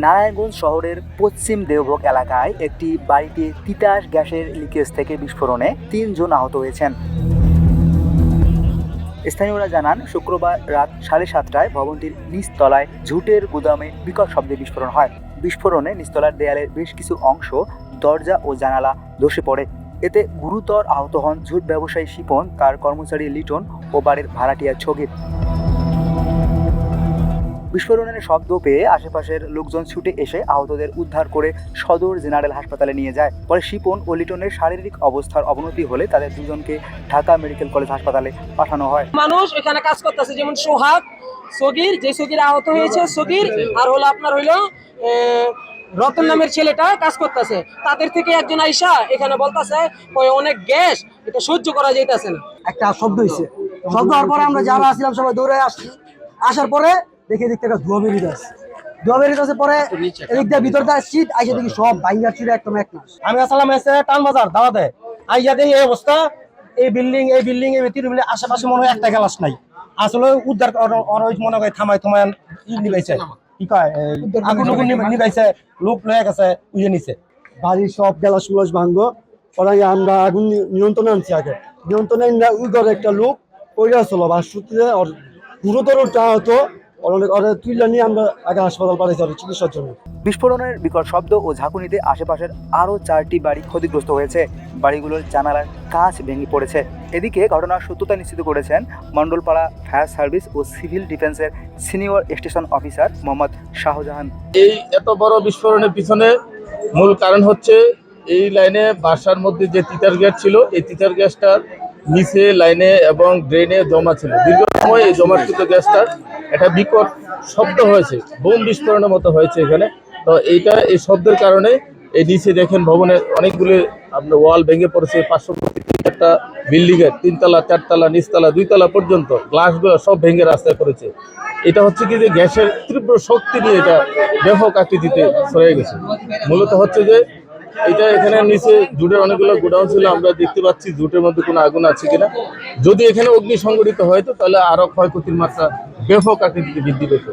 নারায়ণগঞ্জ শহরের পশ্চিম দেওভোগ এলাকায় একটি বাড়িতে তিতাস গ্যাসের লিকেজ থেকে বিস্ফোরণে ৩ জন আহত হয়েছেন। স্থানীয়রা জানান, শুক্রবার রাত 7:30টায় ভবনটির নিচতলায় ঝুটের গুদামে বিকট শব্দে বিস্ফোরণ হয়। বিস্ফোরণে নিচতলার দেয়ালের বেশ কিছু অংশ, দরজা ও জানালা ধসে পড়ে। এতে গুরুতর আহত হন ঝুট ব্যবসায়ী শিপন, তার কর্মচারী লিটন ও বাড়ির ভাড়াটিয়া ছগির। বিস্ফোরণের শব্দ পেয়ে আশেপাশের লোকজন ছুটে এসে আহতদের উদ্ধার করে সদর জেনারেল হাসপাতালে নিয়ে যায়। পরে শিপন ও লিটনের শারীরিক অবস্থার অবনতি হলে তাদের দুজনকে ঢাকা মেডিকেল কলেজ হাসপাতালে পাঠানো হয়। মানুষ এখানে কাজ করতেছে, যেমন সোহাগ, সগির, যে সগির আহত হয়েছে সগির, আর হলো আপনার হইলো রতন নামের ছেলেটা কাজ করতেছে। তাদের থেকে একজন আইসা এখানে বলতেছে অনেক গ্যাস, এটা সহ্য করা যাইতেছে না। একটা শব্দ হয়েছে, শব্দ হওয়ার পরে আমরা যারা আসছিলাম সবাই দৌড়ে আসছি। আসার পরে দেখি এদিক থেকে ধোয়া বেরিয়ে আসছে, ধোয়া বেরিয়ে আসে। পরে এদিক দিয়ে ভিতর দিয়ে সিট আইসা দেখি সব ভাইঙ্গার ছিল একদম এক মাস। আমি আসলাম এসে টান বাজার দাওয়াতে আইয়া দেখি এই অবস্থা। এই বিল্ডিং এর ভিতরে আশেপাশে মনে হয় একটা গ্লাস নাই। আসলে উদ্ধার মনে হয় থামাই নিবাইছে, কি কয় আগুন নিবাইছে, লোক লয়ে গেছে উইয়ে নিছে। বাড়ির সব গ্লাস গুলাস ভাঙবো। ওরা আমরা আগুন নিয়ন্ত্রণে আনছি। আগে নিয়ন্ত্রণে ওই ঘরে একটা লোক পড়ে আসলো বাসুতে, গুরুতর হতো। তুইলা নিয়ে আমরা আগে হাসপাতাল পাঠাইছি চিকিৎসার জন্য। বিস্ফোরণের বিকট শব্দ ও ঝাঁকুনিতে আশেপাশের আরও 4টি বাড়ি ক্ষতিগ্রস্ত হয়েছে। বাড়িগুলোর জানালার কাঁচ ভেঙে পড়েছে। এদিকে ঘটনার সত্যতা নিশ্চিত করেছেন মণ্ডলপাড়া ফায়ার সার্ভিস ও সিভিল ডিফেন্সের senior station officer Mohammad Shahjahan. এই এত বড় বিস্ফোরণের পিছনে মূল কারণ হচ্ছে এই লাইনে বাসার মধ্যে যে তিতাস গ্যাস ছিল, এই তিতাস গ্যাসটার নিচে লাইনে এবং ড্রেনে জমা ছিল। দীর্ঘ সময় এই জমাকৃত গ্যাসটার একটা বিকট শব্দ হয়েছে, বোম বিস্ফোরণের মতো হয়েছে এখানে। তো এই শব্দের কারণে এই নিচে দেখেন ভবনের অনেকগুলি আপনার ওয়াল ভেঙে পড়েছে। পার্শ্ববর্তী একটা বিল্ডিংয়ের 3 তলা 4 তলা নিচতলা 2 তলা পর্যন্ত গ্লাসগুলো সব ভেঙে রাস্তায় পড়েছে। এটা হচ্ছে কি যে গ্যাসের তীব্র শক্তি নিয়ে এটা ব্যাপক আকৃতিতে ছড়িয়ে গেছে। মূলত হচ্ছে যে এটা এখানে নিচে জুটের অনেকগুলো গোডাউন ছিল, আমরা দেখতে পাচ্ছি জুটের মধ্যে কোনো আগুন আছে কিনা। যদি এখানে অগ্নি সংঘটিত হয়তো তাহলে আরো ক্ষয়ক্ষতির মাত্রা ব্যাপক আকৃতিতে বৃদ্ধি পেত।